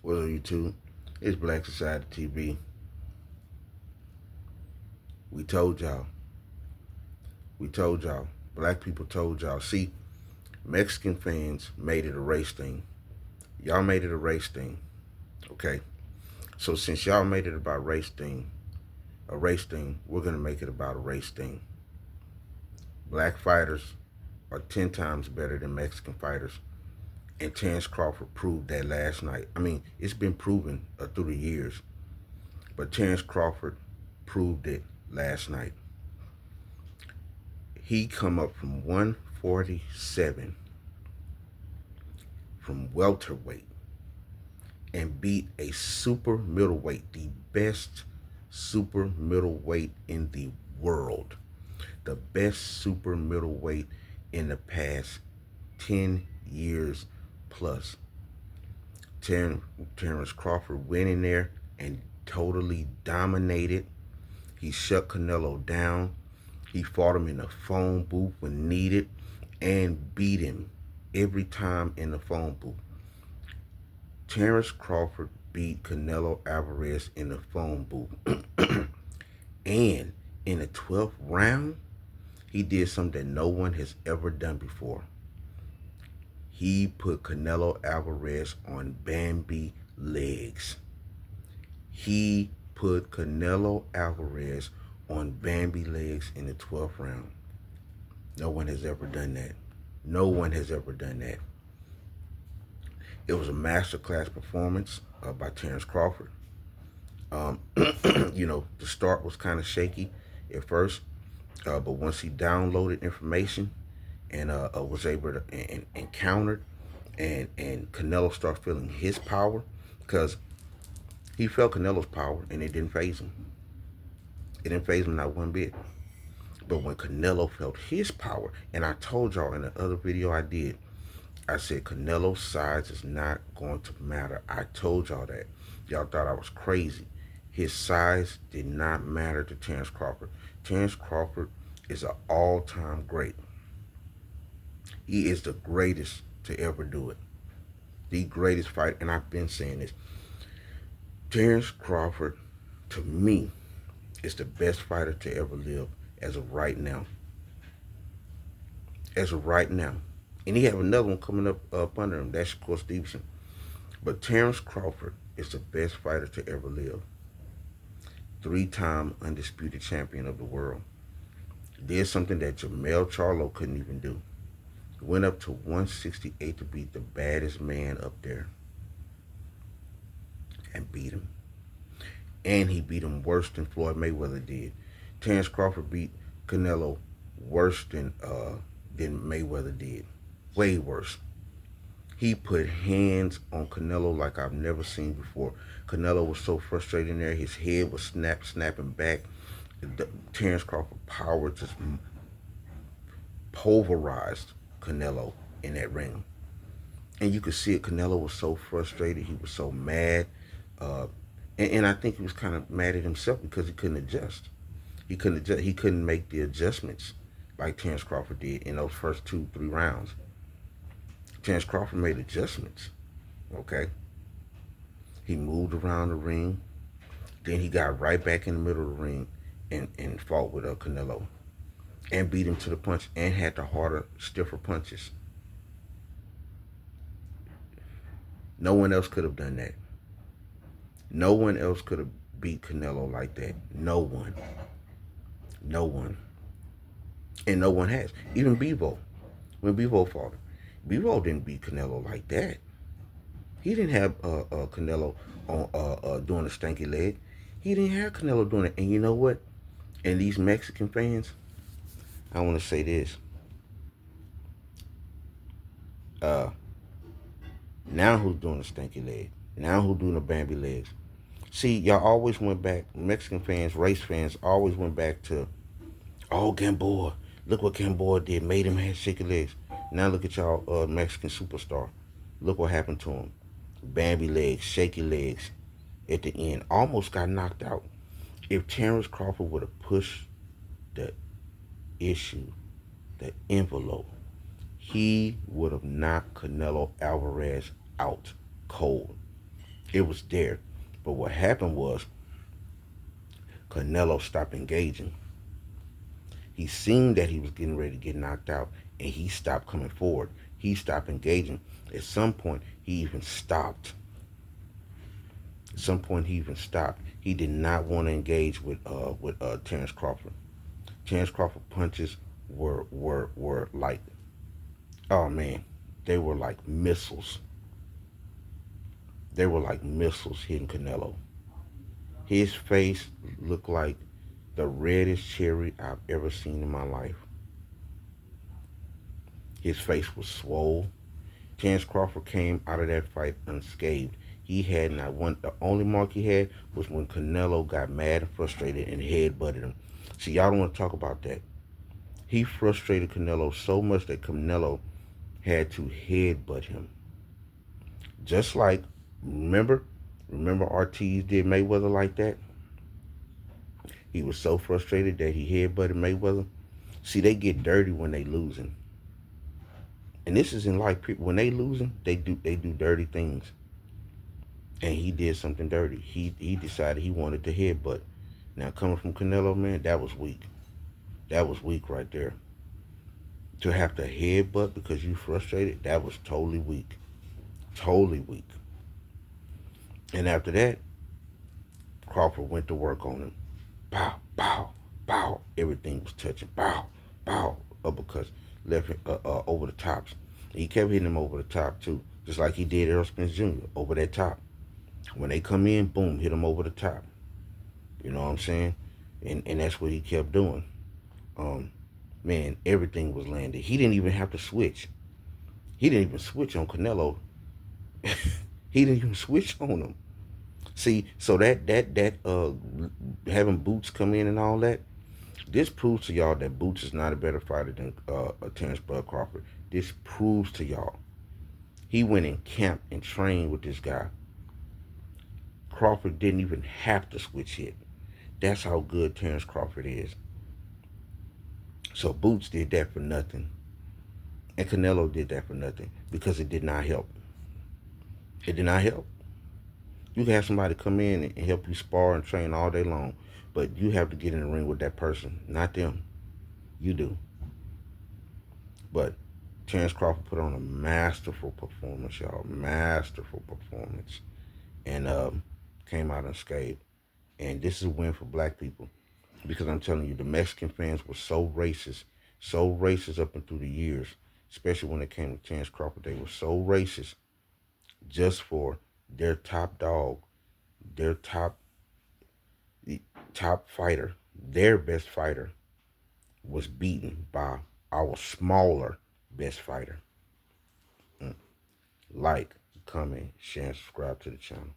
What up, YouTube? It's Black Society TV. We told y'all. Black people told y'all. See, Mexican fans made it a race thing. Y'all made it a race thing. Okay? So since y'all made it about a race thing, we're going to make it about a race thing. Black fighters are 10 times better than Mexican fighters. And Terrance Crawford proved that last night. I mean, it's been proven through the years. But Terrance Crawford proved it last night. He come up from 147 from welterweight and beat a super middleweight, the best super middleweight in the world. The best super middleweight in the past 10 years plus. Terrance Crawford went in there and totally dominated. He shut Canelo down. He fought him in the phone booth when needed and beat him every time in the phone booth. Terrance Crawford beat Canelo Alvarez in the phone booth. And in the 12th round, he did something that no one has ever done before. He put Canelo Alvarez on Bambi legs. He put Canelo Alvarez on Bambi legs in the 12th round. No one has ever done that. No one has ever done that. It was a masterclass performance by Terrance Crawford. The start was kind of shaky at first, but once he downloaded information and was able to and countered, and Canelo started feeling his power, because he felt Canelo's power and it didn't faze him. It didn't faze him not one bit. But when Canelo felt his power, and I told y'all in the other video I did, I said Canelo's size is not going to matter. I told y'all that. Y'all thought I was crazy. His size did not matter to Terrance Crawford. Terrance Crawford is an all-time great. He is the greatest to ever do it. The greatest fighter, and I've been saying this. Terrance Crawford, to me, is the best fighter to ever live as of right now. As of right now. And he have another one coming up under him. That's Shakur Stevenson. But Terrance Crawford is the best fighter to ever live. 3-time undisputed champion of the world. Did something that Jermell Charlo couldn't even do. Went up to 168 to beat the baddest man up there. And beat him. And he beat him worse than Floyd Mayweather did. Terrance Crawford beat Canelo worse than Mayweather did. Way worse. He put hands on Canelo like I've never seen before. Canelo was so frustrated in there. His head was snapping back. Terrance Crawford power just pulverized Canelo in that ring. And you could see it. Canelo was so frustrated. He was so mad. And I think he was kind of mad at himself because he couldn't adjust. He couldn't make the adjustments like Terrance Crawford did in those first 2-3 rounds. Terrance Crawford made adjustments. Okay? He moved around the ring. Then he got right back in the middle of the ring and fought with Canelo. And beat him to the punch and had the harder, stiffer punches. No one else could have done that. No one else could have beat Canelo like that. No one. No one. And no one has. Even Bivol. When Bivol fought him. Bivol didn't beat Canelo like that. He didn't have Canelo on doing a stanky leg. He didn't have Canelo doing it. And you know what? And these Mexican fans, I want to say this. Now who's doing the stanky leg? Now who's doing the Bambi legs? See, y'all always went back, Mexican fans, race fans, always went back to, oh, Gamboa. Look what Gamboa did, made him have shaky legs. Now look at y'all Mexican superstar. Look what happened to him. Bambi legs, shaky legs at the end. Almost got knocked out. If Terrance Crawford would have pushed the issue, the envelope, he would have knocked Canelo Alvarez out cold. It was there. But what happened was Canelo stopped engaging. He seen that he was getting ready to get knocked out, and he stopped coming forward. He stopped engaging. At some point, he even stopped. At some point, he even stopped. He did not want to engage with Terrance Crawford. Terrance Crawford punches were like, oh man, they were like missiles. They were like missiles hitting Canelo. His face looked like the reddest cherry I've ever seen in my life. His face was swole. Terrance Crawford came out of that fight unscathed. He had not one. The only mark he had was when Canelo got mad and frustrated and headbutted him. See, y'all don't want to talk about that. He frustrated Canelo so much that Canelo had to headbutt him. Just like, remember Ortiz did Mayweather like that? He was so frustrated that he headbutted Mayweather. See, they get dirty when they losing. And this is in life. When they losing, they do dirty things. And he did something dirty. He decided he wanted to headbutt. Now, coming from Canelo, man, that was weak. That was weak right there. To have to headbutt because you frustrated, that was totally weak. Totally weak. And after that, Crawford went to work on him. Bow, bow, bow. Everything was touching. Bow, bow. Uppercuts, left over the tops. And he kept hitting him over the top too, just like he did Errol Spence Jr. over that top. When they come in, boom, hit him over the top. You know what I'm saying? And that's what he kept doing. Man, everything was landed. He didn't even have to switch. He didn't even switch on Canelo. He didn't even switch on him. See, so that having Boots come in and all that, this proves to y'all that Boots is not a better fighter than Terrance Bud Crawford. This proves to y'all. He went in camp and trained with this guy. Crawford didn't even have to switch hit. That's how good Terrance Crawford is. So Boots did that for nothing. And Canelo did that for nothing because it did not help. It did not help. You can have somebody come in and help you spar and train all day long, but you have to get in the ring with that person, not them. You do. But Terrance Crawford put on a masterful performance, y'all. Masterful performance. And came out unscathed. And this is a win for black people. Because I'm telling you, the Mexican fans were so racist up and through the years, especially when it came to Terrance Crawford. They were so racist just for their top dog, their top fighter, their best fighter was beaten by our smaller best fighter. Like, comment, share, and subscribe to the channel.